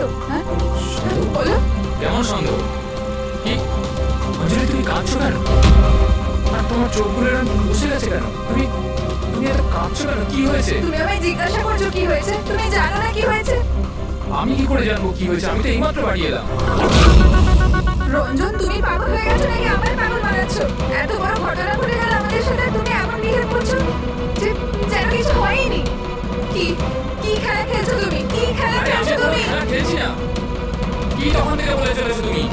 তো? হ্যাঁ বলো। কেমন সন্দেহ? কি অঞ্জলি, তুমি কাঁদছো কেন? আর তোমার চোখগুলো এরকম বসে গেছে কেন? তুমি তুমি এত কাঁদছো কেন? কি হয়েছে? তুমি আমায় জিজ্ঞাসা করছো কি হয়েছে? তুমি জানো না কি হয়েছে? আমি কি করে জানবো কি হয়েছে? আমি তো এইমাত্র বাড়ি এলাম। রঞ্জন, তুমি পাগল হয়ে গেছো নাকি আমায় পাগল বানাচ্ছো? এত বড় ঘটনা ঘটে গেল আমাদের সাথে, তুমি এমন বিহেভ করছো যে যেন কিছু হয়নি। কি কি খেলা খেলছো তুমি? কি খেলা আরে আমি খেলছো তো তুমি? খেলা খেলছি না। কি তখন থেকে বলে চলেছো তুমি?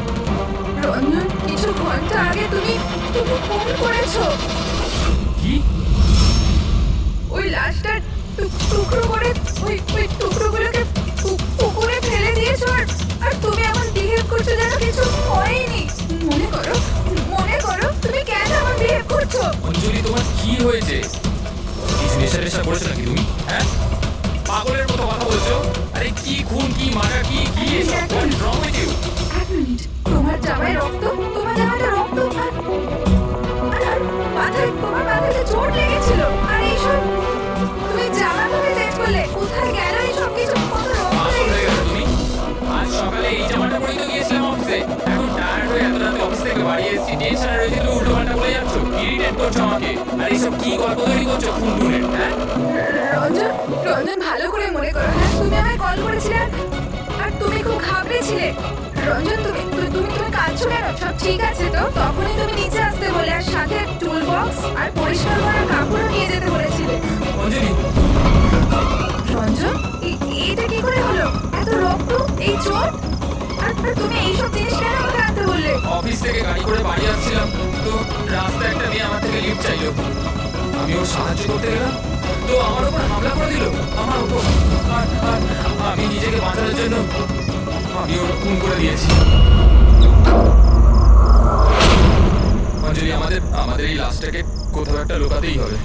রঞ্জন, কিছু ঘন্টা আগে তুমি তুমি ফোন করেছো। কি? ওই লাশটা টুকরো করে ওই টুকরোগুলোকে পুকুরে ফেলে দিয়েছো, আর তুমি এমন বিহেভ করছো যেন কিছু হয়নি। মনে করো তুমি কেন এমন বিহেভ করছো? অঞ্জলি, তোমার কি হয়েছে? কিছু নেশা করেছো নাকি তুমি? হ্যাঁ, পাগলের মতো কথা বলছো। আরে কি খুন, কি মারা, কি কি এসব? What wrong with you? এক মিনিট, তোমার জামায় রক্ত, তোমার জামাতে রক্ত, আর তোমার মাথায় চোট লেগেছিল, আর এইসব তুমি জামা পরে চেক করলে, কোথায় গেল এইসব কিছু? কত রক্ত পাগল হয়ে লেগেছিল। গেছো তুমি? আজ সকালে এই জামাটা পরেই তো গিয়েছিলাম অফিসে। এখন টায়ার্ড হয়ে এত রাতে অফিস থেকে বাড়ি এসেছি, টেনশনে রয়েছে, তুমি উল্টো পাল্টা বলে যাচ্ছ, ইরিটেট করছো আমাকে। আর এইসব কি গল্প তৈরি করছো খুন খুনের? হ্যাঁ, রঞ্জন, রঞ্জন, ভালো করে মনে করো। হ্যাঁ, তুমি আমায় কল করেছিলে আর তুমি খুব ঘাবড়েছিলে। রঞ্জন, তুমি তুমি তুমি তুমি কাঁদছো কেন? সব ঠিক আছে তো? তখনই তুমি নিচে আসতে বলে, আর সাথে টুল বক্স আর পরিষ্কার করার কাপড়ও নিয়ে যেতে বলেছিলে। অঞ্জলি, রঞ্জন, এটা কি করে হলো? এত রক্ত, এই চোট, আর তুমি এইসব জিনিস কেন আমাকে আনতে বললে? অফিস থেকে গাড়ি করে বাড়ি আসছিলাম, তো রাস্তায় একটা মেয়ে আমার থেকে লিফট চাইলো। আমি ওর সাহায্য করতে গেলাম, তো আমার উপর হামলা করে দিল, আমার উপর। আর আমি নিজেকে বাঁচানোর জন্য আমি ওর খুন করে দিয়েছি। অঞ্জলি, আমাদের আমাদের এই লাশটাকে কোথাও একটা লুকাতেই হবে।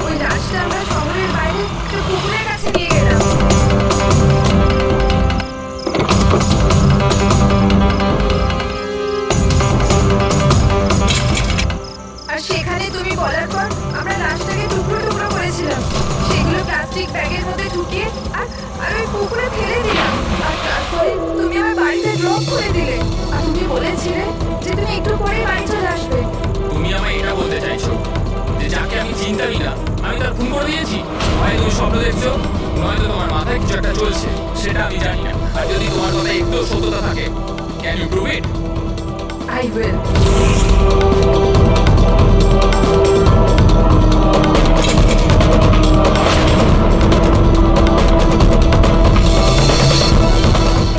ওই লাশটা আমরা শহরের বাইরে একটা পুকুরের কাছে নিয়ে গেলাম। আর সেখানে তুমি বলার পর আমরা লাশটাকে টুকরো টুকরো করেছিলাম, সেগুলো প্লাস্টিক ব্যাগের মধ্যে ঢুকিয়ে আর আর ওই পুকুরে ফেলে দিলাম। আর তারপরে তুমি আমার বাড়িতে ড্রপ করে দিলে, আর তুমি বলেছিলে যে তুমি একটু পরেই বাড়ি চলে আসবে। তুমি আমায় এটা বলতে চাইছো যে যাকে আমি চিনতামই না আমি তার খুন করে দিয়েছি? হয় তুমি স্বপ্ন দেখছো, নয়তো তোমার মাথায় কিছু একটা চলছে, সেটা আমি জানি না। আর যদি তোমার কথায় একটু সত্যতা থাকে, can you prove it? I will.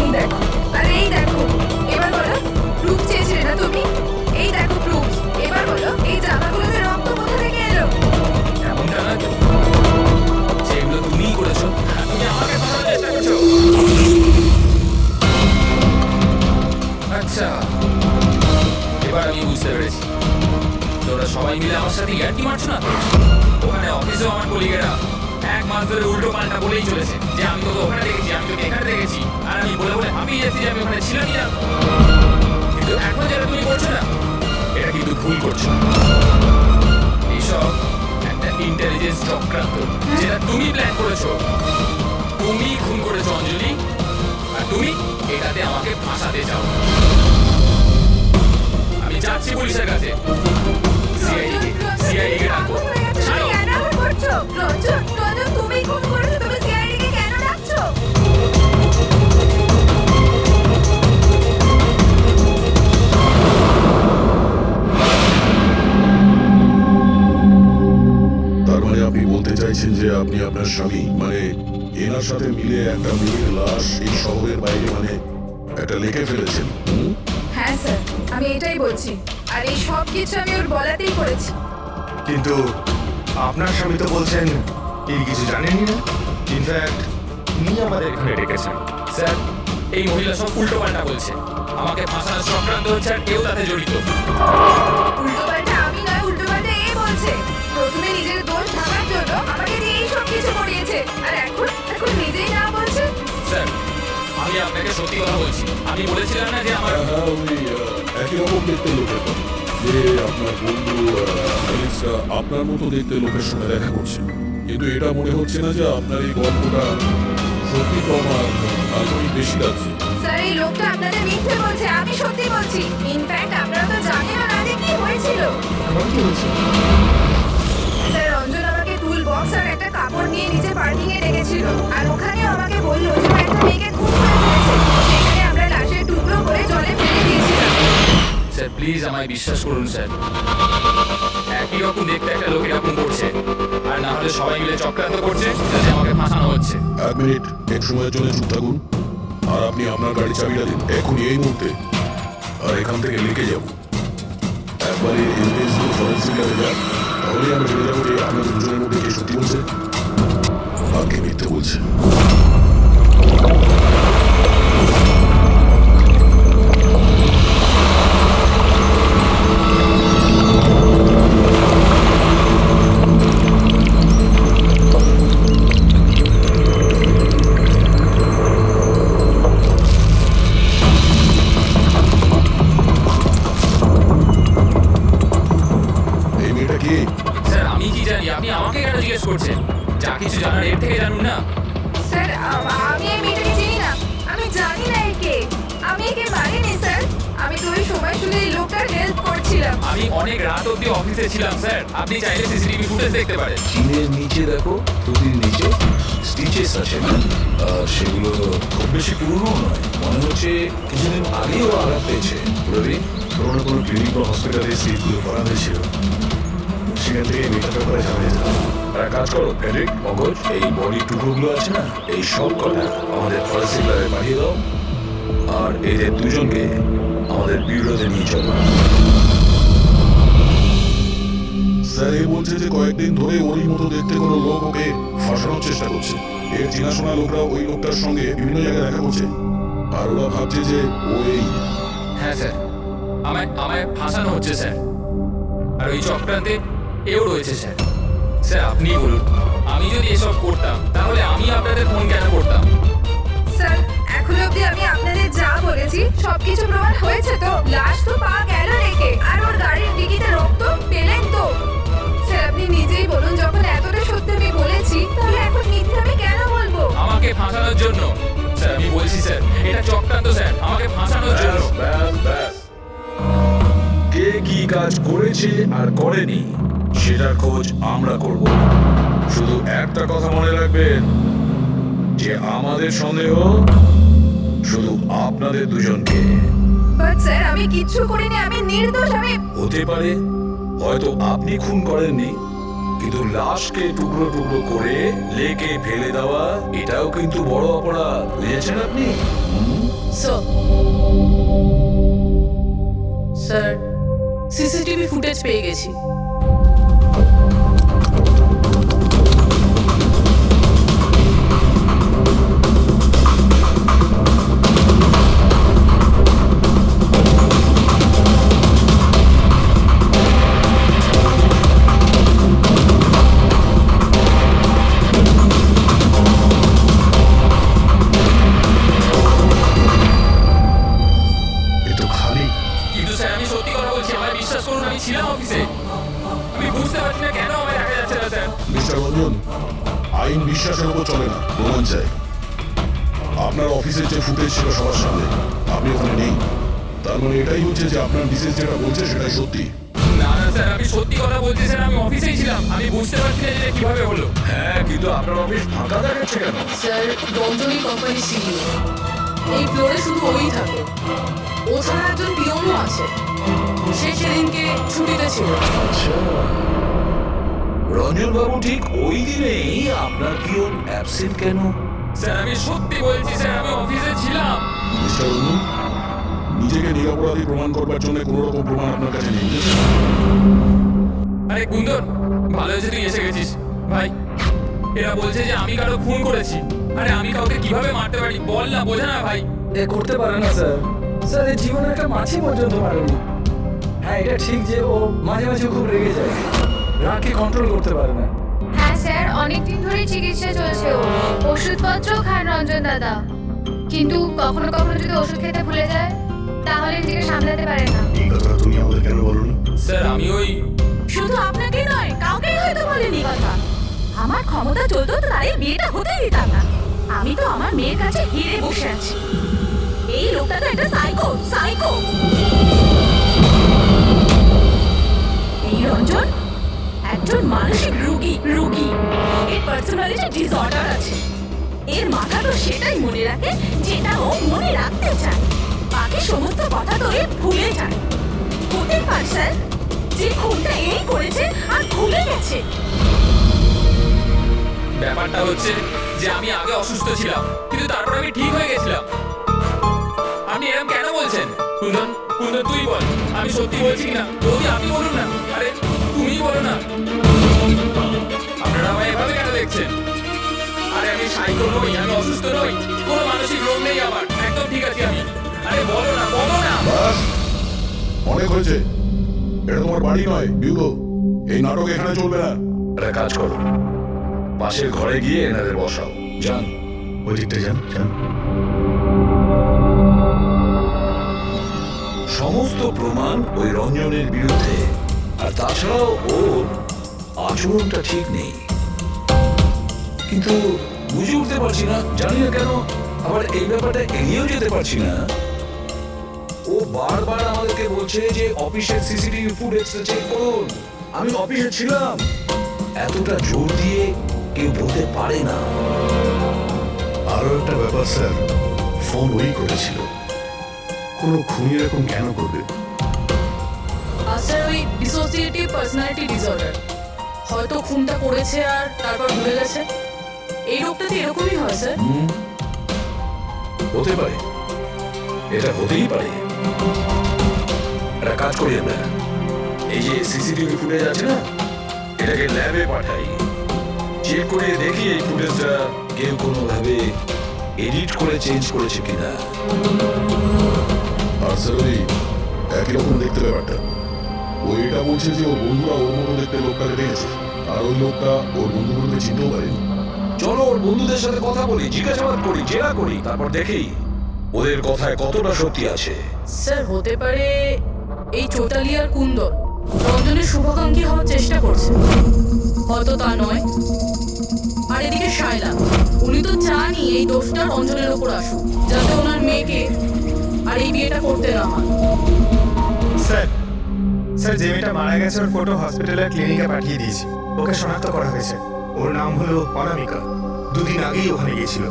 এই দেখো, আরে এই দেখো, এবার বলো, প্রুফ চেয়েছিলে না তুমি? এই দেখো প্রুফ, এবার বলো, এই জামাগুলোতে রক্ত কোথা থেকে এলো? এমনটা না তো যে এগুলো তুমিই করেছো? তুমি আমাকে ফাঁসানোর চেষ্টা করছো? আচ্ছা, এবার আমি বুঝতে পেরেছি, তোরা সবাই মিলে আমার সাথে ইয়ার্কি মারছো না তো? ওখানে অফিসেও আমার কলিগেরা 1 মাস ধরে উল্টো পাল্টা বলেই চলেছে যে আমি তোকে ওখানে দেখেছি, আমি তোকে এখানে দেখেছি, আর আমি বলে বলে হাঁপিয়ে যাচ্ছি যে আমি ওখানে ছিলামই না। কিন্তু এখন যেটা তুমি করছো না, এটা কিন্তু ভুল করছো। এইসব একটা ইন্টেলিজেন্স চক্রান্ত, যেটা তুমি প্ল্যান করেছো। তুমি খুন করেছো অঞ্জলি, আর তুমি এটাতে আমাকে ফাঁসাতে চাও। আমি যাচ্ছি পুলিশের কাছে। সিআইডি কে ডাকো। ছাড়ো। কেন এমন করছো? রঞ্জন, রঞ্জন, তুমি খুন করেছো, তুমি সিআইডি কে কেন ডাকছো? তার মানে আপনি বলতে চাইছেন যে আপনি আপনার স্বামী মানে এনার সাথে মিলে একটা মেয়ের লাশ এই শহরের বাইরে মানে একটা লেখে ফেলেছেন? হ্যাঁ স্যার, আমি এটাই বলছি, আর এই সব কিছু আমি ওর বলাতেই করেছি। কিন্তু আপনার স্বামী তো বলছেন এই কিছু জানেনই না। ইনফ্যাক্ট উনি আমাদের এখানে ডেকেছেন। স্যার, এই মহিলা সব উল্টো পাল্টা বলছে, আমাকে ফাঁসানোর চক্রান্ত হচ্ছে, আর কেউ তাতে জড়িত। উল্টোপাল্টা আমি নয়, উল্টোপাল্টা এ বলছে। প্রথমে নিজের দোষ ঢাকার জন্য আমাকে দিয়ে এই সব কিছু করিয়েছে, আর এখন এখন নিজেই না বলছে। স্যার, আমি আপনাকে সত্যি কথা বলছি। আমি বলেছিলাম না যে আমার হ্যাঁ, ওই একই রকম দেখতে লোকের কথা। যে আপনার বন্ধু অ্যালেক্সটা আপনার মতো দেখতে লোকের সঙ্গে দেখা করছে, কিন্তু এটা মনে হচ্ছে না যে আপনার এই গল্পটা সত্যি তো আমার কাল্পনিক বেশি লাগছে। স্যার এই লোকটা আপনাদের মিথ্যে বলছে, আমি সত্যি বলছি। ইনফ্যাক্ট আপনারা তো জানেনও না যে কি হয়েছিল। স্যার রঞ্জন আমাকে টুল বক্স আর একটা কাপড় নিয়ে নিচে পার্কিং এ ডেকেছিল, আর ওখানেও আমাকে বললো যে ও একটা মেয়েকে খুন করে ফেলেছে। সেখানে আমরা লাশের টুকরো করে জলে ফেলে দিয়েছিলাম। স্যার প্লিজ আমায় বিশ্বাস করুন স্যার, একই রকম দেখতে একটা লোক এরকম করছে, আর না হলে সবাই মিলে চক্রান্ত করছে যাতে আমাকে ফাঁসানো হচ্ছে। 1 মিনিট এক সময়ের জন্য চুপ থাকুন, আর আপনি আপনার গাড়ি চাবিটা দিন এখনই এই মুহূর্তে, আর এখান থেকে লিখে যাব। একবারে এনএস ফরেন্সিক ল্যাবে যান, তাহলে আমরা জেনে যাবো যে আপনাদের দুজনের মধ্যে কে সত্যি বলছে আর কে মিথ্যে বলছে। এই মেয়েটা কি? স্যার আমি কি জানি, আপনি আমাকে কেন জিজ্ঞেস করছেন? যা কিছু জানার এর থেকে জানুন না। স্যার আমি এই মেয়েটাকে চিনি না, আমি জানি না একে, আমি একে মারিনি স্যার। আমি তো ওই সময় শুধু এই লোকটার হেল্প করছিলাম। আমি অনেক রাত অব্দি অফিসে ছিলাম স্যার, আপনি চাইলে সিসিটিভি ফুটেজ দেখতে পারেন। চিনের নিচে দেখো, টুপির নিচে স্টিচেস আছে, আর সেগুলো খুব বেশি পুরনো নয়, মনে হচ্ছে কিছুদিন আগেও আঘাত পেয়েছে। রবি, কোনো না কোনো ক্লিনিক বা হসপিটালে সিটগুলো করা হয়েছিল, সেখান থেকে মেয়েটার ব্যাপারে জানা যেত। আর এক কাজ করো ফেডরিক, মগজ, এই বডি টুকরোগুলো আছে না, এই সব কটা আমাদের ফরেন্সিক ল্যাবে পাঠিয়ে দাও, আর এদের দুজনকে আমাদের বিউরোতে নিয়ে চলো। স্যার এ বলছে যে কয়েকদিন ধরে ওরই মতো দেখতে কোনো লোক ওকে ফাঁসানোর চেষ্টা করছে। এর চেনাশোনা লোকরা ওই লোকটার সঙ্গে বিভিন্ন জায়গায় দেখা করছে, আর ওরা ভাবছে যে ও এই। হ্যাঁ স্যার, আমায় ফাঁসানো হচ্ছে স্যার, আর ওই চক্রান্তে এও রয়েছে স্যার। স্যার আপনি বলুন, আমি যদি এসব করতাম তাহলে আমি আপনাদের ফোন কেন করতাম? স্যার এখন অবধি আমি আপনাদের যা বলেছি সবকিছু প্রমাণ হয়েছে তো। লাশ তো পাওয়া গেল রেখে, আর ওর গাড়ির ডিকিতে রক্ত পেলেন তো। স্যার আপনি নিজেই বলুন, যখন এতটা সত্যি আমি বলেছি তাহলে এখন মিথ্যে আমি কেন বলবো? আমাকে ফাঁসানোর জন্য স্যার, আমি বলছি স্যার এটা চক্রান্ত স্যার, আমাকে ফাঁসানোর জন্য। ব্যাস ব্যাস, কে কি কাজ করেছে আর করেনি সেটার খোঁজ আমরা করব। শুধু একটা কথা মনে রাখবেন যে আমাদের সন্দেহ শুধু আপনাদের দুজনকে। বাট স্যার আমি কিচ্ছু করিনি, আমি নির্দোষ। আমি হতে পারে হয়তো আপনি খুন করেননি, কিন্তু লাশকে টুকরো টুকরো করে লেকে ফেলে দেওয়া এটাও কিন্তু বড় অপরাধ, বুঝেছেন আপনি? স্যার সিসিটিভি ফুটেজ পেয়ে গেছি। এ তো খালি। কিন্তু স্যার আমি সত্যি কথা বলছি, আমায় বিশ্বাস করুন, আমি ছিলাম অফিসে। আমি বুঝতে পারছি না কেন আমায় দেখা যাচ্ছে না স্যার। মিস্টার রঞ্জন, আইন বিশ্বাসের উপর চলে না, প্রমাণ চাই। আপনার অফিসের যে ফুটেজ ছিল সবার সামনে, আপনি ওখানে নেই, তার মানে এটাই হচ্ছে যে আপনার বিশেষ যেটা বলছে সেটাই সত্যি। না না স্যার, আমি সত্যি কথা বলছি স্যার, আমি অফিসেই ছিলাম। আমি বুঝতে পারছি না যে এটা কিভাবে হলো। হ্যাঁ, কিন্তু আপনার অফিস ফাঁকা দেখাচ্ছে কেন? স্যার রঞ্জনী কোম্পানি সিইও, এই ফ্লোরে শুধু ওই থাকে। ও ছাড়া একজন পিয়নও আছে, সে সেদিনকে ছুটিতে ছিল। আচ্ছা, রঞ্জন বাবু ঠিক ওই দিনেই আপনার পিয়ন অ্যাবসেন্ট কেন? স্যার আমি সত্যি বলছি স্যার, আমি অফিসে ছিলাম। মিস্টার রঞ্জন, নিজেকে নিরপরাধী প্রমাণ করবার জন্য কোনো রকম প্রমাণ আপনার কাছে নেই। আরে কুন্দর, ভালো হয়েছে তুই এসে গেছিস ভাই। এরা বলছে যে আমি কারো খুন করেছি। আরে আমি কাউকে কিভাবে মারতে পারি বল না, বোঝা না ভাই। এ করতে পারে না স্যার। স্যার এর জীবনে একটা মাছি পর্যন্ত মারেনি। হ্যাঁ এটা ঠিক যে ও মাঝে মাঝে খুব রেগে যায়, রাগকে কন্ট্রোল করতে পারে না। হ্যাঁ স্যার, অনেকদিন ধরে চিকিৎসা চলছে, ও ওষুধপত্রও খান রঞ্জন দাদা, কিন্তু কখনো কখনো যদি ওষুধ খেতে ভুলে যায় তাহলে নিজেকে সামলাতে পারে না। এই কথাটা তুমি আমাদের কেন বলনি? স্যার আমি ওই শুধু আপনাকে নয়, কাউকেই হয়তো বলিনি কথা। আমার ক্ষমতা চলতো তো তার এই বিয়েটা হতেই দিতাম না। আমি তো আমার মেয়ের কাছে হেরে বসে আছি। এই লোকটা তো একটা সাইকো সাইকো। এই রঞ্জন একজন মানসিক রোগী রোগী। এর পার্সোনালিটি ডিসঅর্ডার আছে। এর মাথা তো সেটাই মনে রাখে যেটা ও মনে রাখতে চায়, বাকি সমস্ত কথা তো এ ভুলে যায়। হতে পারছে যে খুনটা এই করেছে আর ভুলে গেছে। ব্যাপারটা হচ্ছে যে আমি আগে অসুস্থ ছিলাম, কিন্তু তারপর আমি ঠিক হয়ে গেছিলাম। আপনি এরকম কেন বলছেন? কুন্দন, কুন্দন তুই বল, আমি সত্যি বলছি কিনা। যদি আপনি বলুন না। আরে তুমি বলো না। আপনারা আমায় এভাবে কেন দেখছেন? আরে আমি সাইকো নই, আমি অসুস্থ নই, কোনো মানসিক রোগ নেই আমার, একদম ঠিক আছি আমি। আরে বলো না, বলো না। বাস, অনেক হয়েছে। এটা তোমার বাড়ি নয়, বিউগো। এই নাটক এখানে চলবে না। একটা কাজ করো, পাশের ঘরে গিয়ে এনাদের বসাও। যান, ওই দিকটা যান যান। সমস্ত প্রমাণ ওই রঞ্জনের বিরুদ্ধে, আর তাছাড়াও ওর আচরণটা ঠিক নেই। কিন্তু বুঝে উঠতে পারছি না, জানি না কেন আবার এই ব্যাপারটা এড়িয়েও যেতে পারছি না। ও বারবার আমাদেরকে বলছে যে অফিসের সিসিটিভি ফুটেজটা চেক করুন। আমি অফিসে ছিলাম। এতটা জোর দিয়ে কেউ বলতে পারে না। আরো একটা ব্যাপার স্যার, ফোন ওই করেছিল। কোনো খুনি এরকম কেন করবে? আর স্যার ওই ডিসোসিয়েটিভ পার্সোনালিটি ডিসঅর্ডার, হয়তো খুনটা করেছে আর তারপর ভুলে গেছে। এই রোগটাতে এরকমই হয় স্যার। হতে পারে, এটা হতেই পারে। একটা কাজ করি আমরা, এই যে সিসিটিভি ফুটেজ আছে না, এটাকে ল্যাবে পাঠাই, চেক করে দেখি এই ফুটেজটা কেউ কোনোভাবে এডিট করে চেঞ্জ করেছে কিনা। আর স্যার ওই একই রকম দেখতে ব্যাপারটা। ও এটা বলছে যে ওর বন্ধুরা ওর মতো দেখতে লোকটাকে দেখেছে, আর ওই লোকটা ওর বন্ধুগুলোকে চিনতেও পারেনি। চলো ওর বন্ধুদের সাথে কথা বলি, জিজ্ঞাসাবাদ করি, জেরা করি, তারপর দেখি ওদের কথায় কতটা সত্যি আছে। স্যার হতে পারে এই চৈতালি আর কুন্দর রঞ্জনের শুভাকাঙ্ক্ষী হওয়ার চেষ্টা করছে, হয়তো তা নয়। আর এদিকে শায়লা, উনি তো চানই এই দোষটা রঞ্জনের ওপর আসুক, যাতে ওনার মেয়েকে আর এই বিয়েটা করতে না হয়। স্যার স্যার, যে মেয়েটা মারা গেছে ওর ফটো হসপিটালের ক্লিনিকে পাঠিয়ে দিয়েছি। ওকে শনাক্ত করা হয়েছে। ওর নাম হলো অনামিকা। দুদিন আগেই ওখানে গিয়েছিল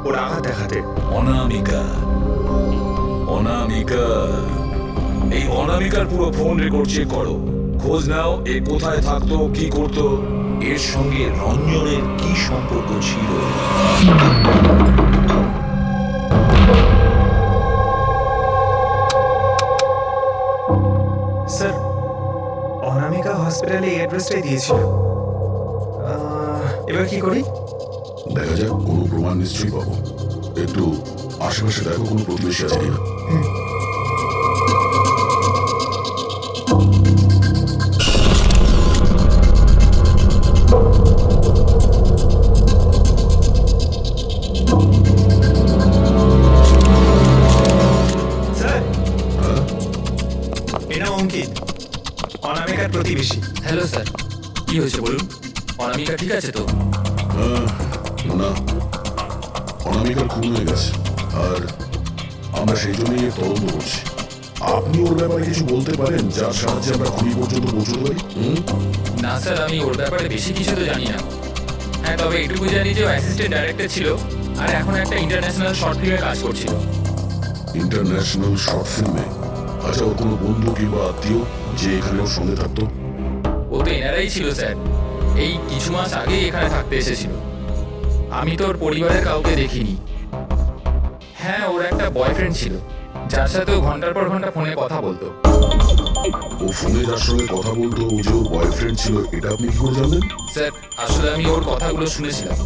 ওর আঘাত দেখাতে। অনামিকা, অনামিকা, এই অনামিকার পুরো ফোন রেকর্ড চেক করো, খোঁজ নাও এ কোথায় থাকতো, কি করতো, এর সঙ্গে রঞ্জনের কি সম্পর্ক ছিল। স্যার, অনামিকা হসপিটালে এই অ্যাড্রেসটাই দিয়েছিল। এবার কি করি? দেখা যাক, কোনো প্রমাণ নিশ্চয়ই পাবো। একটু আশেপাশে দেখো কোনো প্রতিবেশী আছে কিনা। স্যার, এটা অঙ্কিত, অনামিকার প্রতিবেশী। হ্যালো স্যার, কি হয়েছে বলুন? অনামিকা ঠিক আছে তো? না, অনামিকার খুন হয়ে গেছে, আর আমরা সেই জন্যই এর তদন্ত করছি। আপনি ওর ব্যাপারে কিছু বলতে পারেন যার সাহায্যে আমরা খুনি পর্যন্ত পৌঁছতে পারি? না স্যার, আমি ওর ব্যাপারে বেশি কিছু তো জানি না। হ্যাঁ, তবে এটুকু জানি যে ও অ্যাসিস্ট্যান্ট ডাইরেক্টর ছিল আর এখন একটা ইন্টারন্যাশনাল শর্ট ফিল্মে কাজ করছিল। ইন্টারন্যাশনাল শর্ট ফিল্মে? আচ্ছা, ওর কোনো বন্ধু কিংবা আত্মীয় যে এখানে ওর সঙ্গে থাকতো? ও তো এনারাই ছিল স্যার, এই কিছু মাস আগেই এখানে থাকতে এসেছিল। আমি তো ওর পরিবারের কাউকে দেখিনি। হ্যাঁ, ওর একটা বয়ফ্রেন্ড ছিল যার সাথে ও ঘন্টার পর ঘন্টা ফোনে কথা বলতো। ও ফোনে যার সঙ্গে কথা বলতো ও যে ওর বয়ফ্রেন্ড ছিল, এটা আপনি কি করে জানলেন? স্যার, আসলে আমি ওর কথাগুলো শুনেছিলাম।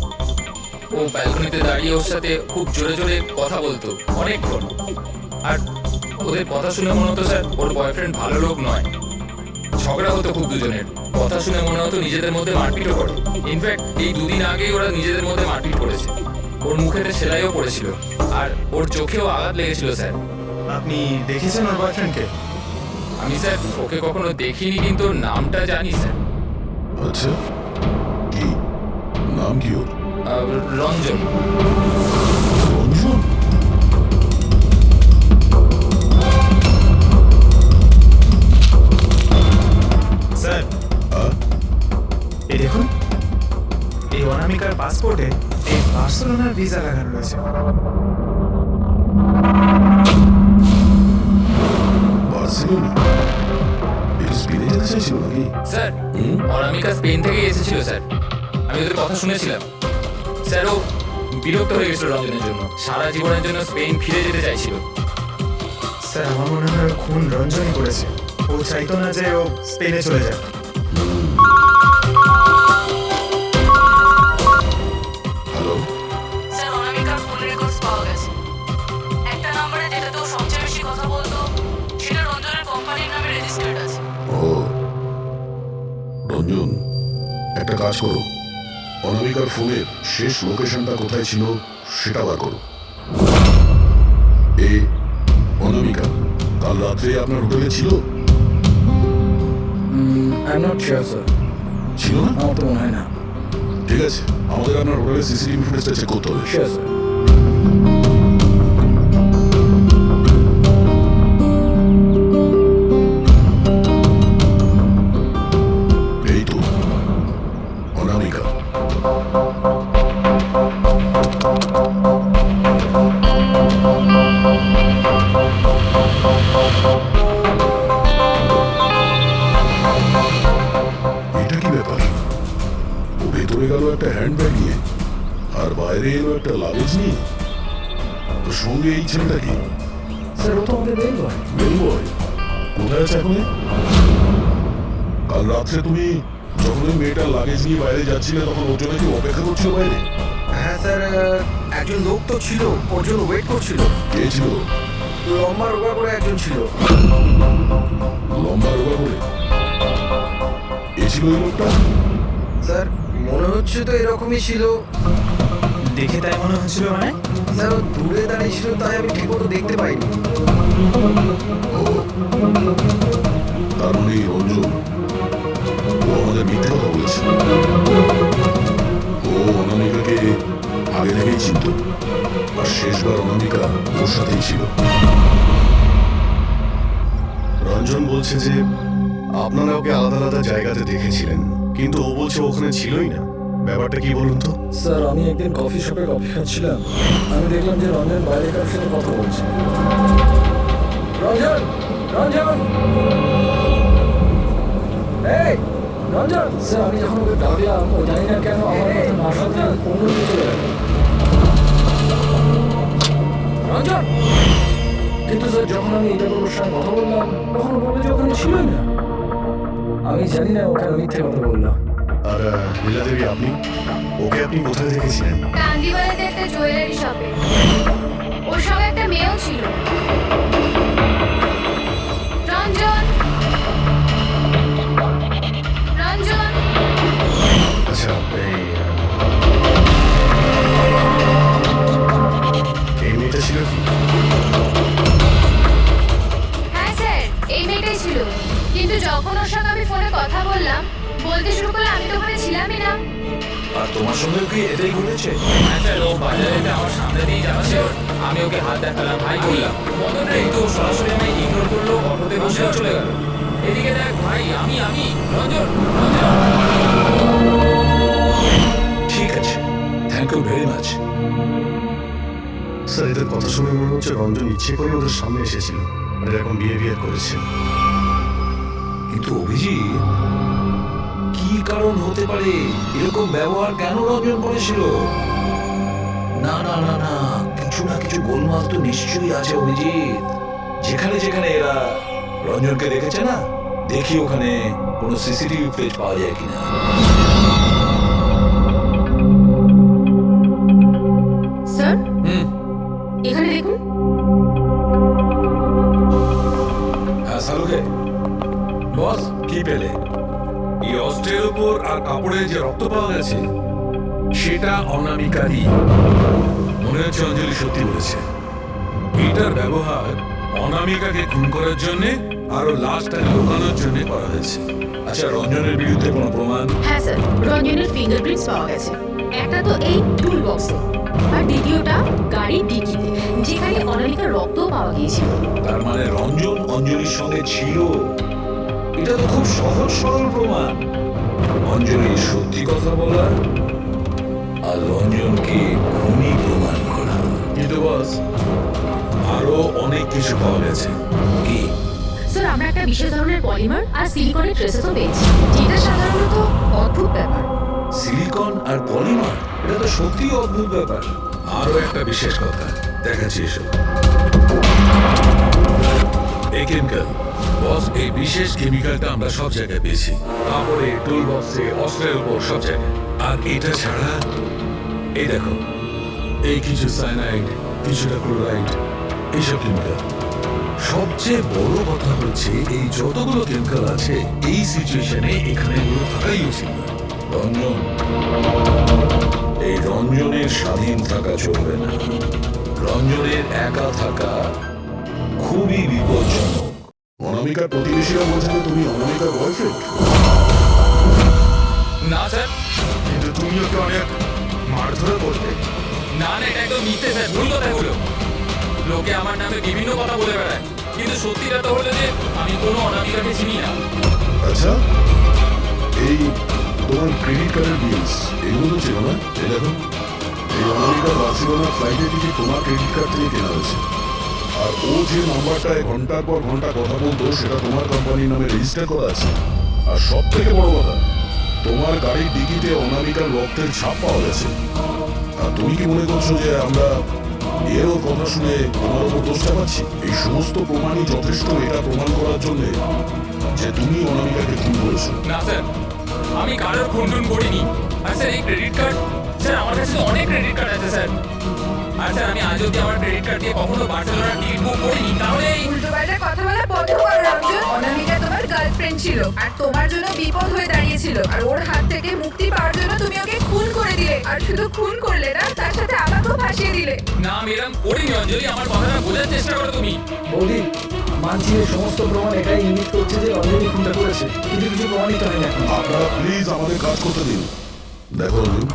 ও ব্যালকনিতে দাঁড়িয়ে ওর সাথে খুব জোরে জোরে কথা বলতো অনেকক্ষণ। আর ওদের কথা শুনে মনে হতো স্যার ওর বয়ফ্রেন্ড ভালো লোক নয়। ঝগড়া হতো খুব দুজনের। কথা শুনে মনে হতো নিজেদের মধ্যে মারপিটও করে। ইনফ্যাক্ট এই দুদিন আগেই ওরা নিজেদের মধ্যে মারপিট করেছে। ওর মুখেতে সেলাইও পড়েছিল আর ওর চোখেও আঘাত লেগেছিল স্যার। আপনি দেখেছেন ওর বয়ফ্রেন্ডকে? আমি স্যার ওকে কখনো দেখিনি, কিন্তু ওর নামটা জানি স্যার। আচ্ছা, কি নাম কি ওর? রঞ্জন। রঞ্জন? স্যার হ্যাঁ? এই দেখুন, এই অনামিকার পাসপোর্টে এই বার্সেলোনার ভিসা লাগানো রয়েছে। বার্সেলোনা? এটা স্পেনে যেতে চাইছিল নাকি? স্যার, অনামিকা স্পেন থেকে এসেছিল স্যার। আমি ওদের কথা শুনেছিলাম। স্যার, ও বিরক্ত হয়ে গেছিল রঞ্জনের জন্য। সারা জীবনের জন্য স্পেন ফিরে যেতে চাইছিল। স্যার আমার মনে হয় ওর খুন রঞ্জনই করেছে। ও চাইতো না যে ও স্পেনে চলে যাক। হ্যালো? স্যার, অনামিকার ফোন রেকর্ডস পাওয়া গেছে। একটা নাম্বারে যেটাতে ও সবচেয়ে বেশি কথা বলতো সেটা রঞ্জনের কোম্পানির নামে রেজিস্টার্ড আছে। ও রঞ্জন, একটা কাজ করো, অনামিকার ফোনের শেষ লোকেশনটা কোথায় ছিল সেটা বার করো। এ অনামিকা কাল রাত্রে আপনার হোটেলে ছিল? I am not sure sir, ছিল না? আমার তো মনে হয় না। ঠিক আছে, আমাদের আপনার হোটেলের সিসিটিভি ফুটেজটা চেক করতে হবে। Sure sir. এই তো অনামিকা। এটা কি ব্যাপার? ও ভেতরে গেল একটা হ্যান্ডব্যাগ নিয়ে আর বাইরে এলো একটা লাগেজ নিয়ে। তো সঙ্গে এই ছেলেটা কি? স্যার, ও তো আমাদের বেল বয়। বেল বয়? কোথায় আছে এখন? কাল রাত্রে তুমি যখন ওই মেয়েটার লাগেজ নিয়ে বাইরে যাচ্ছিলে তখন ওর জন্য কি অপেক্ষা করছিল বাইরে? হ্যাঁ স্যার, একজন লোক তো ছিল, ওর জন্য ওয়েট করছিল। কে ছিল? লম্বা রোগা করে একজন ছিল। লম্বা রোগা করে? এ ছিল ওই লোকটা? স্যার, মনে হচ্ছে তো এরকমই ছিল। দেখে তাই মনে হচ্ছিল মানে? স্যার, ও দূরে দাঁড়িয়ে ছিল তাই আমি ঠিক মতো দেখতে পাইনি। ও, তার মানে এই রঞ্জন, ও আমাদের মিথ্যে কথা বলেছে। ও অনামিকাকে আগে থেকেই চিনত আর শেষবার অনামিকা ওর সাথেই ছিল। রঞ্জন বলছে যে আপনারা ওকে আলাদা আলাদা জায়গাতে দেখেছিলেন, কিন্তু ও বলছে ওখানে ছিলই না। ব্যাপারটা কি বলুন তো? স্যার, আমি একদিন কফি শপে কফি খাচ্ছিলাম, আমি দেখলাম যে রঞ্জন বাইরে কারোর সাথে কথা বলছে। রঞ্জন, রঞ্জন, এই রঞ্জন! স্যার, আমি যখন ওকে ডাকলাম ও জানি না কেন আমার কথা না শুনে অন্যদিকে চলে গেল। রঞ্জন! কিন্তু স্যার, যখন আমি এটা ওর সঙ্গে কথা বললাম তখন ও বললো যে ওখানে ছিলই না। আমি জানি না ওখানে মিথ্যে কথা বললাম। আর লীলা দেবী, ওকে আপনি কোথায় দেখেছিলেন? কান্দিওয়ালাতে একটা জুয়েলারি শপে। ওর সঙ্গে একটা মেয়েও ছিল। রঞ্জন, রঞ্জন! আচ্ছা, এই মেয়েটা ছিল কি? হ্যাঁ স্যার, এই মেয়েটাই ছিল। কিন্তু যখন ওর সঙ্গে আমি ফোনে কথা বললাম, বলতে শুরু করলে আমি তো ওখানে ছিলামই না। আর তোমার সঙ্গে কি এটাই ঘটেছে? হ্যাঁ স্যার, ও বাজারেতে আমার সামনে দিয়ে যাচ্ছে। আমি ওকে হাত দেখালাম, ভাই বললাম। মদন রে তো সরাসরি আমায় ইগনোর করলো, অটোতে বসে চলে গেল। এদিকে দেখ ভাই, আমি রঞ্জন, রঞ্জন। ঠিক আছে, thank you very much. Sir, এদের কথা শুনে মনে হচ্ছে রঞ্জন ইচ্ছে করে ওদের সামনে এসেছিল আর এরকম বিহেভিয়ার করেছে। কিন্তু অভিজিৎ, কি কারণ হতে পারে? এরকম ব্যবহার কেন রঞ্জন করেছিল? না না না না, কিছু না কিছু গোলমাল তো নিশ্চয়ই আছে অভিজিৎ। যেখানে যেখানে এরা রঞ্জনকে দেখেছে না, দেখি ওখানে কোনো সিসিটিভি ফুটেজ পাওয়া যায় কিনা। স্যার, এখানে দেখুন। হ্যাঁ সালুকে, বস কি পেলে? এই অস্ত্রের উপর আর কাপড়ে যে রক্ত পাওয়া গেছে সেটা অনামিকারই। মনে হচ্ছে অঞ্জলি সত্যি বলেছে। এটার ব্যবহার অনামিকাকে খুন করার জন্য আরো লাশটাকে লুকানোর জন্য করা হয়েছে। আচ্ছা, রঞ্জনের বিরুদ্ধে কোনো প্রমাণ? হ্যাঁ স্যার, রঞ্জনের ফিঙ্গারপ্রিন্টস পাওয়া গেছে। একটা তো এই টুল বক্সে, আর দ্বিতীয়টা গাড়ির ডিকিতে, যেখানে অনামিকার রক্তও পাওয়া গিয়েছিল। তার মানে রঞ্জন অঞ্জলির সঙ্গে ছিল। এটা তো খুব সহজ সরল প্রমাণ। অঞ্জলি সত্যি কথা বলা আর রঞ্জনকে খুনি প্রমাণ করা। কিন্তু বস, আরো অনেক কিছু পাওয়া গেছে। কি? স্যার, আমরা একটা বিশেষ ধরনের পলিমার আর সিলিকনের ট্রেসেসও পেয়েছি, যেটা সাধারণত অদ্ভুত ব্যাপার। সিলিকন আর পলিমার, এটা তো সত্যি অদ্ভুত ব্যাপার। আরো একটা বিশেষ কথা দেখাচ্ছি, এসব এই কেমিক্যাল। বস, এই বিশেষ কেমিক্যালটা আমরা সব জায়গায় পেয়েছি, কাপড়ে, টুল বক্সে, অস্ত্রের উপর, সব জায়গায়। আর এটা ছাড়া এই দেখো, এই কিছু সায়ানাইড, কিছুটা ক্লোরাইড, এইসব কেমিক্যাল। সবচেয়ে বড় কথা হচ্ছে এই যতগুলো কেমিক্যাল আছে এই সিচুয়েশনে এখানে এগুলো থাকাই উচিত না। রঞ্জন, এই রঞ্জনের স্বাধীন থাকা চলবে না। রঞ্জনের একা থাকা খুবই বিপজ্জনক। অনামিকার প্রতিবেশীরা বলছে যে তুমি অনামিকার বয়ফ্রেন্ড। না স্যার, কিন্তু তুমি ওকে অনেক মারধর করতে। না না, এটা একদম মিথ্যে স্যার, ভুল কথা এগুলো। লোকে আমার নামে বিভিন্ন কথা বলে বেড়ায়, কিন্তু সত্যিটা তো হলো যে আমি কোনো অনামিকাকে চিনি না। আচ্ছা, এই তোমার ক্রেডিট কার্ডের বিলস এগুলো তো ছিল না? এই দেখো, এই অনামিকা বার্সেলোনা ফ্লাইটের টিকিট তোমার ক্রেডিট কার্ড থেকে কেনা হয়েছে। আর ও যে নাম্বারটায় ঘন্টার পর ঘন্টা কথা বলতো সেটা তোমার কোম্পানির নামে রেজিস্টার করা আছে। আর সব থেকে বড় কথা, তোমার গাড়ির ডিকিতে অনামিকার রক্তের ছাপ পাওয়া গেছে। আর তুমি কি মনে করছো যে আমরা এর ওর কথা শুনে তোমার ওপর দোষটা পাচ্ছি? এই সমস্ত প্রমাণই যথেষ্ট এটা প্রমাণ করার জন্য যে তুমি অনামিকাকে খুন করেছো। না স্যার, আমি কারোর খুন করিনি। আর স্যার, এই ক্রেডিট কার্ড, স্যার আমার কাছে তো অনেক ক্রেডিট কার্ড আছে স্যার। আর স্যার, আমি আজ অব্দি আমার ক্রেডিট কার্ড দিয়ে কখনো বার্সেলোনার টিকিট বুক করিনি। তাহলে উল্টোপাল্টা কথা বলা বন্ধ করো রঞ্জন। অনামিকা তোমার গার্লফ্রেন্ড ছিল আর তোমার জন্য বিপদ হয়ে দাঁড়িয়েছিল, আর ওর হাত থেকে মুক্তি পাওয়ার জন্য তুমি ওকে খুন করে দিলে। আর শুধু খুন করলে না, তার সাথে আমাকেও ফাঁসিয়ে দিলে। না, আমি এরকম করিনি অঞ্জলি, আমার কথাটা বোঝার চেষ্টা করো তুমি। বৌদি, মানছি এই সমস্ত প্রমাণ এটাই ইঙ্গিত করছে যে অঞ্জলি খুনটা করেছে, কিন্তু কিছু প্রমাণিত হয়নি এখন। আপনারা প্লিজ আমাদের কাজ করতে দিন। দেখো অর্জুন,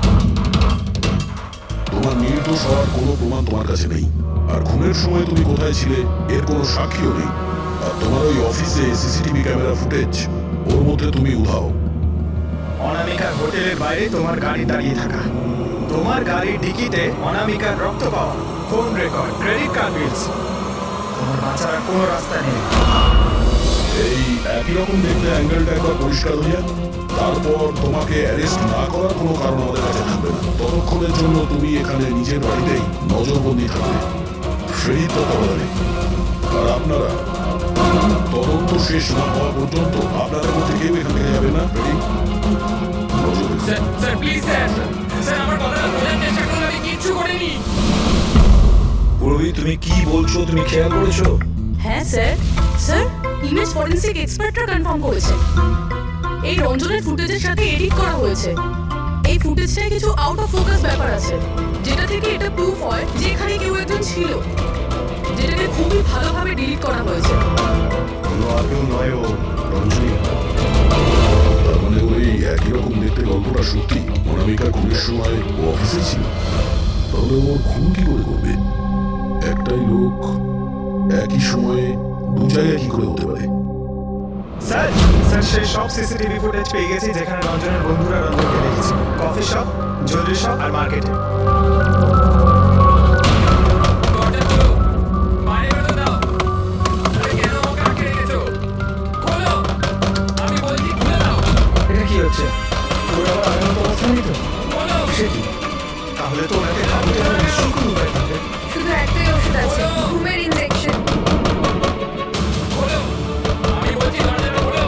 তোমার নির্দোষ হওয়ার কোনো প্রমাণ তোমার কাছে নেই। আর খুনের সময় তুমি কোথায় ছিলে এর কোনো সাক্ষীও নেই। আর তোমার ওই অফিসে সিসিটিভি ক্যামেরা ফুটেজ, ওর মধ্যে তুমি উধাও। অনামিকার হোটেলের বাইরে তোমার গাড়ি দাঁড়িয়ে থাকা, তোমার গাড়ির ডিকিতে অনামিকার রক্ত পাওয়া, ফোন রেকর্ড, ক্রেডিট কার্ড বিলস। তোমার বাঁচার আর কোনো রাস্তা নেই। এই একই রকম দেখতে অ্যাঙ্গেলটা একবার পরিষ্কার হয়ে যাক, তারপর তোমাকে অ্যারেস্ট না করার কোনো কারণ আমাদের কাছে থাকবে না। ততক্ষণের জন্য তুমি এখানে নিজের বাড়িতেই নজরবন্দি থাকবে, ফ্রেডির তত্ত্বাবধানে। আর আপনারা তদন্ত শেষ না হওয়া পর্যন্ত আপনাদের মধ্যে কেউ এখান থেকে যাবে না। ফ্রেডি, নজর রেখো। Sir, sir please sir, sir আমার কথাটা বোঝার চেষ্টা করুন, আমি কিচ্ছু করিনি। পূর্বী, তুমি কি বলছো তুমি খেয়াল করেছো? হ্যাঁ স্যার, স্যার ইমেজ ফরেন্সিক এক্সপার্টরা কনফার্ম করেছে এই রঞ্জনের ফুটেজের সাথে এডিট করা হয়েছে। এই ফুটেজটায় কিছু আউট অফ ফোকাস ব্যাপার আছে, যেটা থেকে এটা প্রুফ হয় যে এখানে কেউ একজন ছিল, যেটাকে খুবই ভালোভাবে ডিলিট করা হয়েছে। কোনো আর কেউ নয়, ও রঞ্জনী। তার মানে ওই একই রকম দেখতে গল্পটা সত্যি। অনামিকা খুনের সময় ও অফিসেই ছিল। তাহলে ওর খুন কি করে করবে? একটাই লোক একই সময়ে দু জায়গায় কি করে হতে পারে? স্যার, স্যার সেই সব সিসিটিভি ফুটেজ পেয়ে গেছি যেখানে রঞ্জনের বন্ধুরা রঞ্জনকে দেখেছে। কফি শপ, জুয়েলারি শপ আর মার্কেটে। দরজা খোলো, বাইরে বেরোতে দাও। আরে কেন আমাকে আটকে রেখেছো? খোলো, আমি বলছি খুলে দাও। এটা কি হচ্ছে? ওর আবার আগের মতো অবস্থা নেই তো? খোলো। সে কি? তাহলে তো ওনাকে খাওয়াতে হবে নিশ্চয়ই কোনো উপায় থাকবে। শুধু একটাই ওষুধ আছে, ঘুমের ইনজেকশন। খোলো, আমি বলছি দরজাটা খোলো।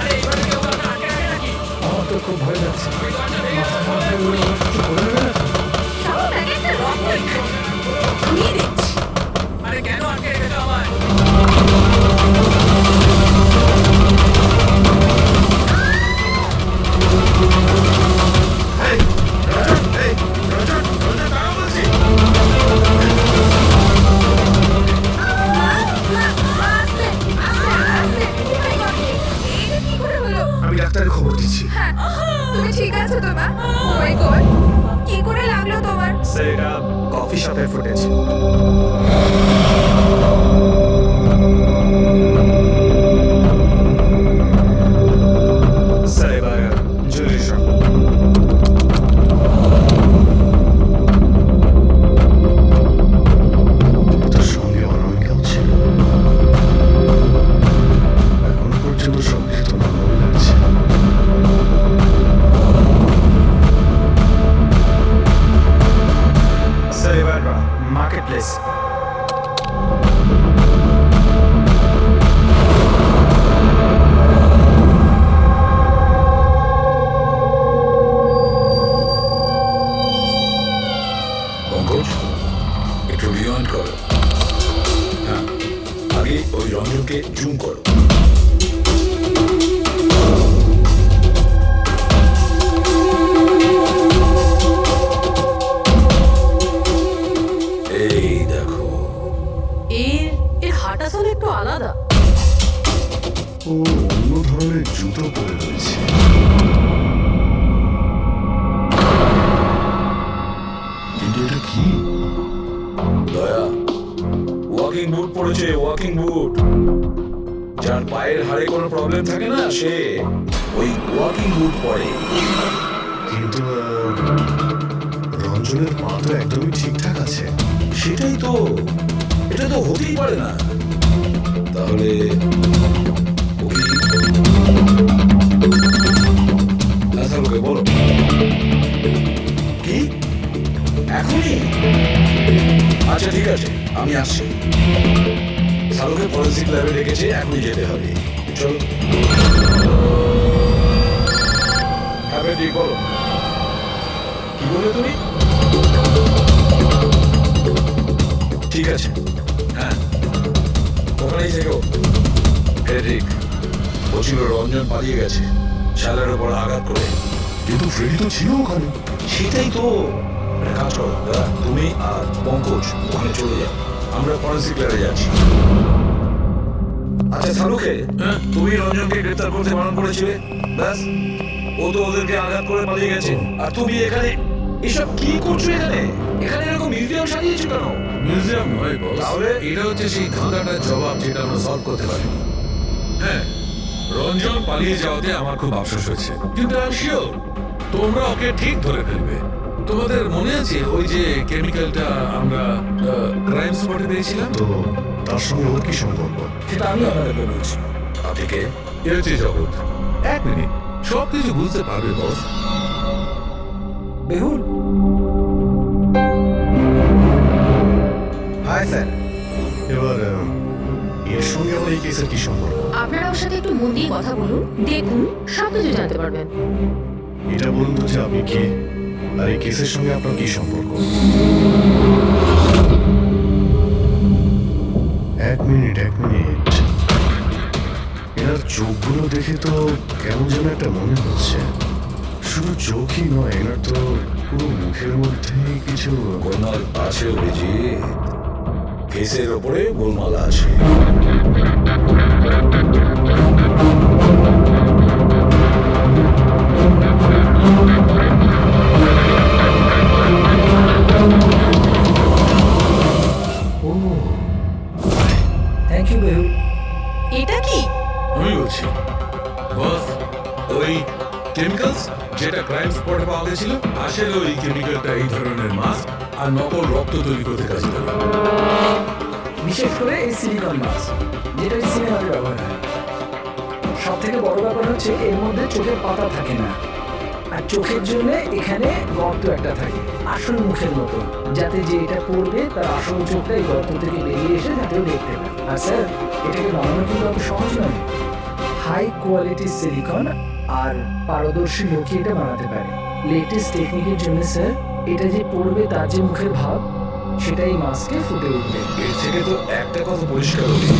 আরে এইভাবে কেউ আমাকে আটকে রাখে নাকি? আমার তো খুব ভয় লাগছে। ওই দরজা ভেঙে মাথা মাথায় উড়ে আমার কিছু করে দেবে না তো? সব প্যাকেটটা রক্ত এখানে। আমি দেখছি। আরে কেন আটকে রেখেছো আমায়? এই, রঞ্জন, দাঁড়াও বলছি। আস্তে, আস্তে। Oh my God, এইটা কি করে হলো? আমি ডাক্তারের খবর দিচ্ছি। হ্যাঁ, তুমি ঠিক আছো তো মা? Oh my God, কি করে লাগলো তোমার? স্যার এটা কফি শপের ফুটেজ। স্যার এবার জুয়েলারি শপ। তোর সঙ্গে অনামিকাও ছিল। এখনো পর্যন্ত সবকিছু তো নর্মাল লাগছে। স্যার এবার মার্কেট প্লেস। পঙ্কজ একটু রিওয়াইন্ড করো। হ্যাঁ, আগে ওই রঞ্জনকে জুম করো। এই দেখো, এর হাঁটা চলে একটু আলাদা। ও অন্য ধরনের জুতো পরে রয়েছে। কিন্তু এটা কি? দয়া ওয়াকিং বুট পরেছে, ওয়াকিং বুট। যার পায়ের হাড়ে কোনো প্রবলেম থাকে না সে ওই ওয়াকিং বুট পরে। কিন্তু রঞ্জনের পা তো একদমই ঠিকঠাক আছে। সেটাই তো, এটা তো হতেই পারে না। তাহলে ও কি? আচ্ছা লোকে বলো কি এখনই? আচ্ছা ঠিক আছে, আমি আসছি। সালুকে ফরেন্সিক ল্যাবে রেখেছে, এখনই যেতে হবে। চলো। হ্যাঁ ঠিক, বলো কি বলে তুমি? ঠিক আছে, হ্যাঁ ওখানেই থেকো। ফ্রেডরিক বলছিল রঞ্জন পালিয়ে গেছে শালের ওপর আঘাত করে। কিন্তু ফ্রেডি তো ছিল ওখানে। সেটাই তো। একটা কাজ করো দাদা, তুমি আর পঙ্কজ ওখানে চলে যাও, আমরা ফরেন্সিক ল্যাবে যাচ্ছি। আচ্ছা সালুকে তুমি রঞ্জনকে গ্রেফতার করতে বারণ করেছিলে, ব্যাস ও তো ওদেরকে আঘাত করে পালিয়ে গেছে। আর তুমি এখানে এসব কি করছো? এখানে এখানে এরকম মিউজিয়াম সাজিয়েছো কেন? মিউজিয়াম নয় বস, তাহলে? এটা হচ্ছে সেই ধাঁধাটার জবাব যেটা আমরা সলভ করতে পারি। হ্যাঁ, রঞ্জন পালিয়ে যাওয়াতে আমার খুব আফসোস হয়েছে, কিন্তু আই এম শিওর তোমরা ওকে ঠিক ধরে ফেলবে। তোমাদের মনে আছে ওই যে কেমিক্যালটা আমরা ক্রাইম স্পটে পেয়েছিলাম? তো তার সঙ্গে ওর কি সম্পর্ক? সেটা আমি আপনাদেরকে বলছি। আপনি কে? এ হচ্ছে জগৎ। এক মিনিট, সব কিছু বুঝতে পারবে বস। বেহুল, হাই স্যার। এবার এর সঙ্গে আমার এই কেসের কি সম্পর্ক? আপনারা ওর সাথে একটু মন দিয়ে কথা বলুন, দেখুন সব কিছু জানতে পারবেন। এটা বলুন তো যে আপনি কে, আর এই কেসের সঙ্গে আপনার কি সম্পর্ক? এক মিনিট। এনার চোখগুলো দেখে তো কেমন যেন একটা মনে হচ্ছে। শুধু চোখই নয়, এনার তো পুরো মুখের মধ্যেই কিছু। গোলমাল আছে অভিজিৎ, কেসের ওপরে গোলমাল আছে। ও থ্যাংক ইউ বেহুল। এটা কি? আমি বলছি বস, ওই কেমিক্যালস যেটা ক্রাইম স্পটে পাওয়া গেছিল, আসলে ওই কেমিক্যালটা এই ধরনের মাস্ক আর নকল রক্ত তৈরি করতে কাজে লাগে। বিশেষ করে এই সিলিকন মাস্ক, যেটা ওই সিনেমাতে ব্যবহার হয়। সব থেকে বড় ব্যাপার হচ্ছে এর মধ্যে চোখের পাতা থাকে না, আর চোখের জন্য এখানে গর্ত একটা থাকে আসল মুখের মতো, যাতে যে এটা পড়বে তার আসল চোখটা এই গর্ত থেকে বেরিয়ে এসে যাতে ও দেখতে পায়। আর স্যার, এটাকে বানানো কিন্তু অত সহজ নয়। হাই কোয়ালিটি সিলিকন আর পারদর্শী লোকই এটা বানাতে পারে। লেটেস্ট টেকনিকের জন্য স্যার, এটা যে পড়বে তার যে মুখের ভাব, সেটাই মাস্কে ফুটে উঠবে। এর থেকে তো একটা কথা পরিষ্কার হচ্ছে,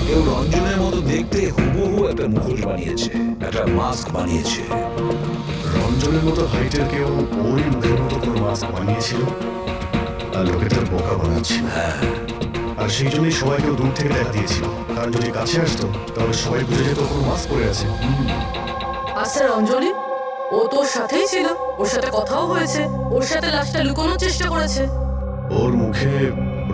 কেউ রঞ্জনের মতো দেখতে হুবহু একটা মুখোশ বানিয়েছে, একটা মাস্ক বানিয়েছে। রঞ্জনের মতো হাইটের কেউ ওই মুখের মতো কোনো মাস্ক বানিয়েছিল, আর লোকে তার বোকা বানাচ্ছিল। আর সেই জন্যই সবাইকে দূর থেকে দেখা দিয়েছিল, কারণ যদি কাছে আসতো তাহলে সবাই বুঝে যেত কোনো মাস্ক পরে আছে। আর স্যার অঞ্জলি, ও ও তোর সাথেই ছিল, ওর সাথে কথাও হয়েছে, ওর সাথে লাশটা লুকোনোর চেষ্টা করেছে। ওর মুখে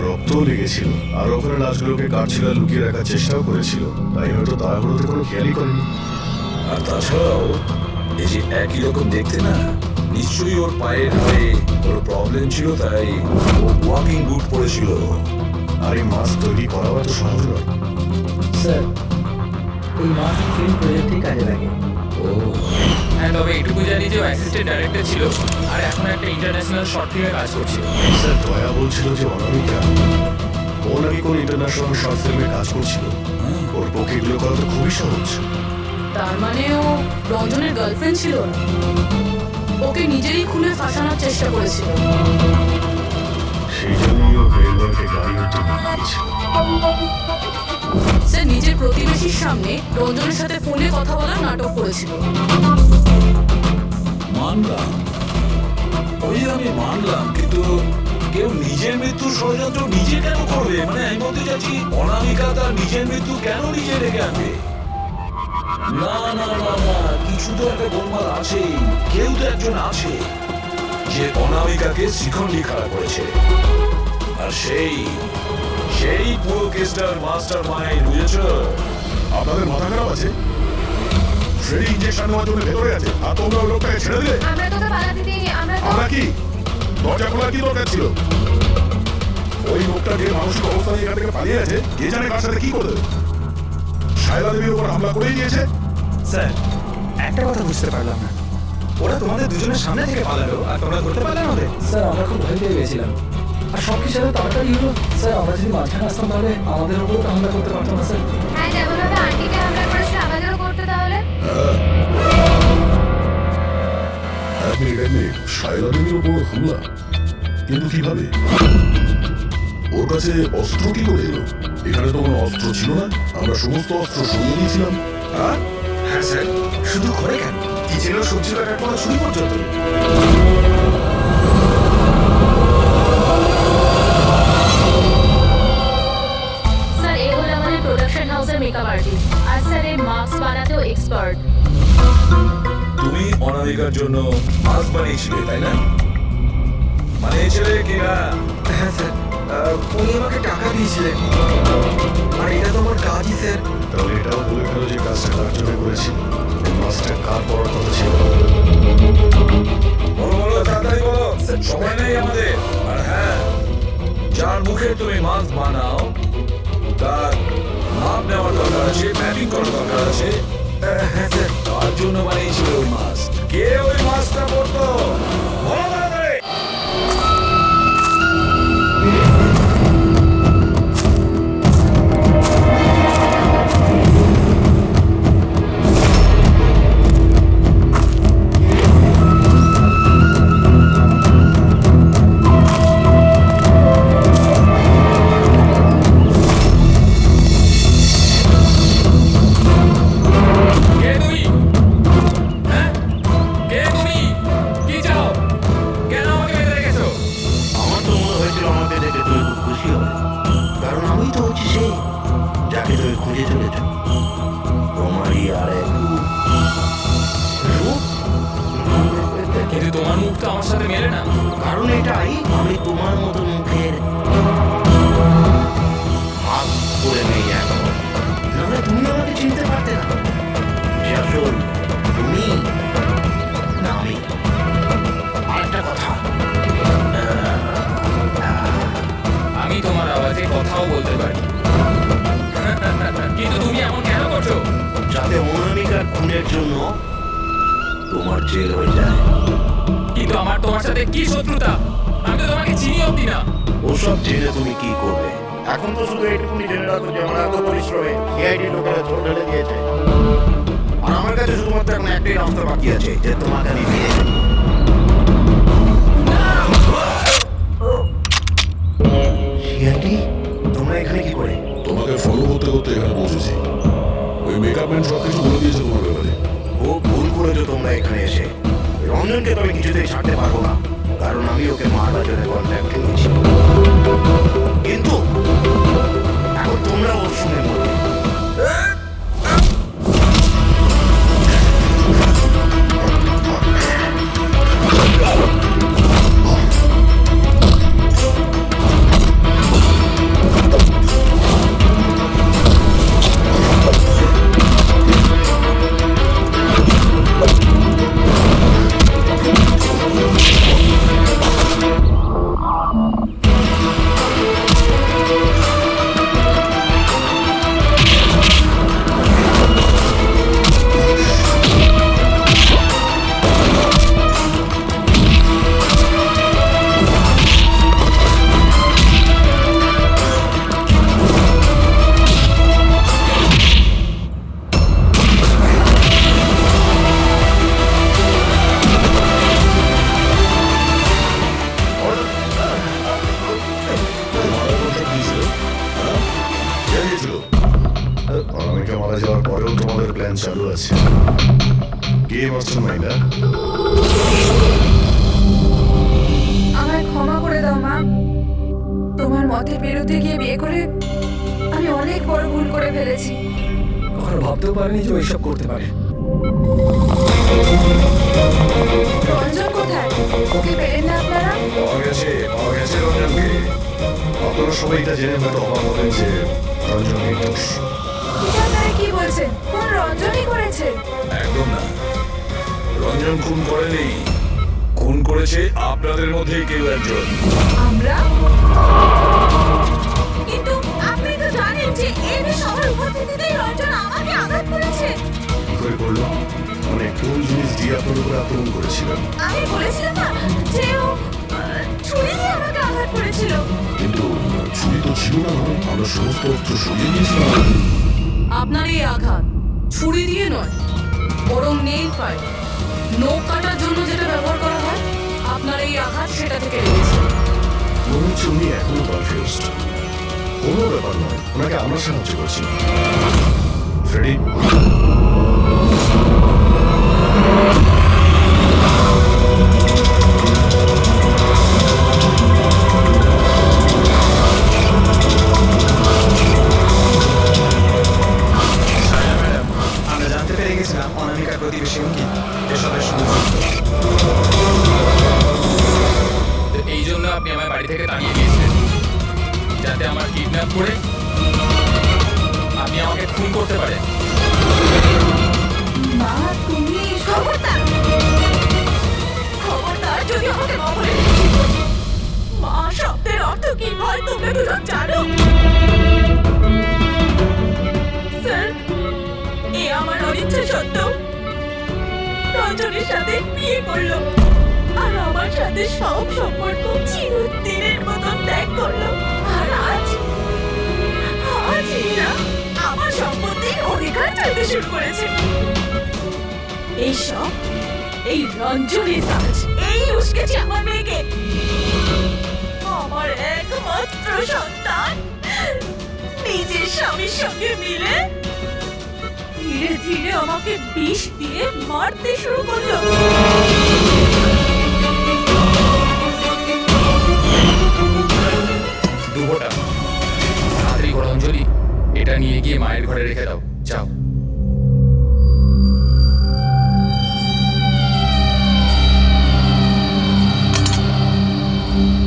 রক্ত লেগেছিল আর ওখানে লাশগুলোকে কাটছিল আর লুকিয়ে রাখার চেষ্টাও করেছিল, তাই হয়তো তাড়াহুড়োতে কোনো খেয়ালই করেনি। আর তাছাড়াও এই যে একই রকম দেখতে না, নিশ্চয়ই ওর পায়ের হাড়ে ওর প্রবলেম ছিল, তাই ও ওয়াকিং বুট পরেছিল। আর এই মাস্ক তৈরি করাও এত সহজ নয়। স্যার এই মাস্ক ফিল্ম প্রজেক্টেই কাজে লাগে। হ্যাঁ, তবে এটুকু জানি যে ও অ্যাসিস্ট্যান্ট ডাইরেক্টর ছিল আর এখন একটা ইন্টারন্যাশনাল শর্ট ফিল্মে কাজ করছে। স্যার দয়া বলছিল যে অনামিকা ও নাকি কোনো ইন্টারন্যাশনাল শর্ট ফিল্মে কাজ করছিল। ওর পক্ষে এগুলো করা তো খুবই সহজ। তার মানে ও রঞ্জনের গার্লফ্রেন্ড ছিল না, ওকে নিজেরই খুনে ফাঁসানোর চেষ্টা করেছিল। সেই জন্যই ও ভেলভারকে গাড়ি উঠতে নিয়ে গিয়েছিল। সে নিজের প্রতিবেশীর সামনে রঞ্জনের সাথে ফোনে কথা বলার নাটক করেছিল। মানলাম, ওই আমি মানলাম, কিন্তু কেউ নিজের মৃত্যুর ষড়যন্ত্র নিজে কেন করবে? মানে আমি বলতে চাচ্ছি, অনামিকা তার নিজের মৃত্যু কেন নিজে ডেকে আনবে? না না না না, কিছু তো একটা গোলমাল আছেই। কেউ তো একজন আছে যে অনামিকাকে শিখন্ডি খাড়া করেছে, আর সেই পুরো কেসটার মাস্টার মাইন্ড, বুঝেছো? আপনাদের মাথা খারাপ আছে? ফ্রেডি ইঞ্জেকশন নেওয়ার জন্য ভেতরে আছে আর তোমরা ওই লোকটাকে ছেড়ে দিলে। আমরা তোকে পালাতে দিইনি, আমরা কি দরজা খোলার কি দরকার ছিল? ওই লোকটা যে মানসিক অবস্থা নিয়ে এখান থেকে পালিয়ে আছে, কে জানে কার সাথে কি করবে। শায়লা দেবীর উপর হামলা করেই দিয়েছে। স্যার একটা কথা বুঝতে পারলাম না, ওরা তোমাদের দুজনের সামনে থেকে পালালো আর তোমরা ধরতে পারলে না ওদের? স্যার আমরা খুব ভয় পেয়ে গেছিলাম আর সব কিছু এত তাড়াতাড়ি হলো। স্যার আমরা যদি মাঝখানে আসতাম তাহলে আমাদের উপর হামলা করতে পারতাম না স্যার। হ্যাঁ, যেমনভাবে আন্টিকে হামলা করেছিল আমাদেরও করতে তাহলে। এক মিনিট, শায়লা দেবীর উপর হামলা? কিন্তু কিভাবে? ওর কাছে অস্ত্র কি করে এলো? এখানে তো কোনো অস্ত্র ছিল না, আমরা সমস্ত অস্ত্র সরিয়ে দিয়েছিলাম। হ্যাঁ স্যার, শুধু ঘরে কেন, কিচেনেও সবজি কাটার কোনো ছুরি পর্যন্ত নেই। স্যার এ হলো আমাদের প্রোডাকশন হাউসের মেকআপ আর্টিস্ট, আর স্যার এই মাস্ক বানাতেও এক্সপার্ট। তুমি অনামিকার জন্য মাস্ক বানিয়েছিলে, তাই না? বানিয়েছিলে কিনা? হ্যাঁ স্যার, উনি আমাকে টাকা দিয়েছিলেন আর এটা তো আমার কাজই স্যার। তাহলে এটাও বলে ফেলো যে কাজটা কার জন্য করেছিল, এই মাস্কটা কার পড়ার কথা ছিল। বলো বলো, তাড়াতাড়ি বলো, সময় নেই আমাদের। আর হ্যাঁ, যার মুখে তুমি মাস্ক বানাও তার মাপ নেওয়ার দরকার আছে, ম্যাপিং করার দরকার আছে। হ্যাঁ স্যার, তার জন্য বানিয়েছিল ওই মাস্ক। কে ওই মাস্কটা পরতো? বলো তাড়াতাড়ি। কে তুমি? হ্যাঁ, কে তুমি? কি চাও? কেন আমাকে বেঁধে রেখেছো? আমার তো মনে হয়েছিল আমাকে দেখে তুমি খুব খুশি হবে, কারণ আমি তো হচ্ছি সে যাকে তুমি খুঁজে চলেছ। তোমারই আর এক রূপ। কিন্তু তোমার মুখ তো আমার সাথে মেলে না। কারণ এটাই, আমি তোমার মতো মুখের হাত করে নেই এখন। নাহলে তুমি আমাকে চিনতে পারতে না যে আসল তুমি না আমি। আরেকটা কথা, আমি তোমার আওয়াজে কথাও বলতে পারি। কিন্তু তুমি এমন কেন করছো? যাতে অনামিকার খুনের জন্য তোমার জেল হয়ে যায়। কিন্তু আমার তোমার সাথে কি শত্রুতা? আমি তো তোমাকে চিনি অব্দি না। ওসব জেনে তুমি কি করবে? এখন তো শুধু এইটুকুনি জেনে রাখো যে আমার এত পরিশ্রমে এআইডি লোকেরা চোট ঢেলে দিয়েছে, আর আমার কাছে শুধুমাত্র এখন একটাই রাস্তা বাকি আছে, যে তোমাকে আমি ফিরে সিআইডি। তোমরা এখানে কি করে? তোমাকে ফলো করতে করতে এখানে পৌঁছেছি। ওই মেকআপ ম্যান সব কিছু বলে দিয়েছে তোমার ব্যাপারে। ও ভুল করেছো তোমরা এখানে এসে। রঞ্জনকে তো আমি কিছুতেই ছাড়তে পারবো না, কারণ আমি ওকে মারবার জন্য কন্ট্যাক্ট নিয়েছি। কিন্তু এখন তোমরা ওর সঙ্গে মরবে। আমায় ক্ষমা করে দাও মা। তোমার মতের বিরুদ্ধে গিয়ে বিয়ে করে আমি অনেক বড় ভুল করে ফেলেছি। কখনো ভাবতেও পারিনি যে ও এসব করতে পারে। রঞ্জন কোথায়? ওকে পেলেন না আপনারা? পাওয়া গেছে রঞ্জনকে। আপনারা সবাই এটা জেনে হয়তো অবাক হলেন যে রঞ্জন নির্দোষ। এটা আপনারা কি বলছেন? কোন রঞ্জনই করেছে? একদম না, রঞ্জন খুন করেনি। খুন করেছে আপনাদের মধ্যেই কেউ একজন। আমরা? কিন্তু আপনি তো জানেন যে এই সবার উপস্থিতিতেই রঞ্জন আমাকে আঘাত করেছে। কি করে করলো? মানে কোন জিনিস দিয়ে আপনার উপরে আক্রমণ করেছিলেন? আমি বলেছিলাম না যে ও ছুরি দিয়ে আমাকে আঘাত করেছিল। কিন্তু ছুরি তো ছিল না, আমরা সমস্ত অস্ত্র সরিয়ে দিয়েছিলাম। আপনার এই আঘাত ছুরি দিয়ে নয়, বরং নেইল পাইপ, নখ কাটার জন্য যেটা ব্যবহার করা হয়, আপনার এই আঘাত সেটা থেকে লেগেছে। মনে হচ্ছে উনি এখনো কনফিউজড। কোনো ব্যাপার নয়, ওনাকে আমরা সাহায্য করছি। ফ্রেডি, আমরা জানতে পেরে গেছিলাম অনামিকার প্রতিবেশী কি এসবের সঙ্গে যুক্ত। তো এই জন্য আপনি আমার বাড়ি থেকে তাড়িয়ে দিয়েছিলেন, যাতে আমার কিডন্যাপ করে আপনি আমাকে খুন করতে পারেন। মা, তুমি খবরদার খবরদার, যদি আমাকে মা বলে মা শব্দের অর্থ কি হয় তোমরা দুজন জানো? স্যার, এ আমার অনিচ্ছা সত্ত্বেও রঞ্জনের সাথে বিয়ে করলো আর আমার সাথে সব সম্পর্ক চিরদিনের মতন ত্যাগ করলো। আর আজ এরা আমার সম্পত্তির অধিকার চাইতে শুরু করেছে। এইসব এই রঞ্জনের কাজ। এই উস্কেছে আমার মেয়েকে, আমার একমাত্র সন্তান, নিজের স্বামীর সঙ্গে মিলে ধীরে ধীরে আমাকে বিষ দিয়ে মারতে শুরু করলো। দুবোটা তাড়াতাড়ি করো অঞ্জলি, এটা নিয়ে গিয়ে মায়ের ঘরে রেখে দাও, যাও।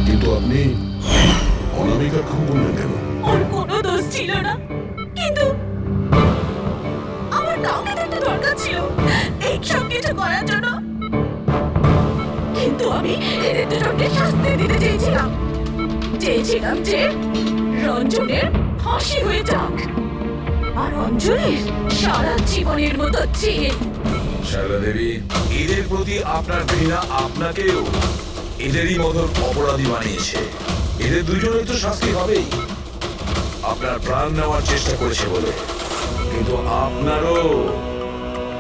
কিন্তু আপনি অনামিকার খুন করলেন কেন? ওর কোনো দোষ ছিল না, কিন্তু আমার কাউকে তো একটা দরকার ছিল এই সব কিছু করার জন্য। কিন্তু আমি এদের দুজনকে শাস্তি দিতে চেয়েছিলাম যে রঞ্জনের ফাঁসি হয়ে যাক আর রঞ্জনের সারা জীবনের মতো জেল। শারদা দেবী, এদের প্রতি আপনার ঘৃণা আপনাকেও এদেরই মতন অপরাধী বানিয়েছে। এদের দুজনের তো শাস্তি হবেই। আপনার প্রাণ নেওয়ার চেষ্টা করেছে বলে, কিন্তু আপনারও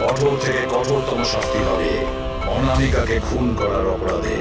কঠোর থেকে কঠোরতম শাস্তি হবে অনামিকাকে খুন করার অপরাধে।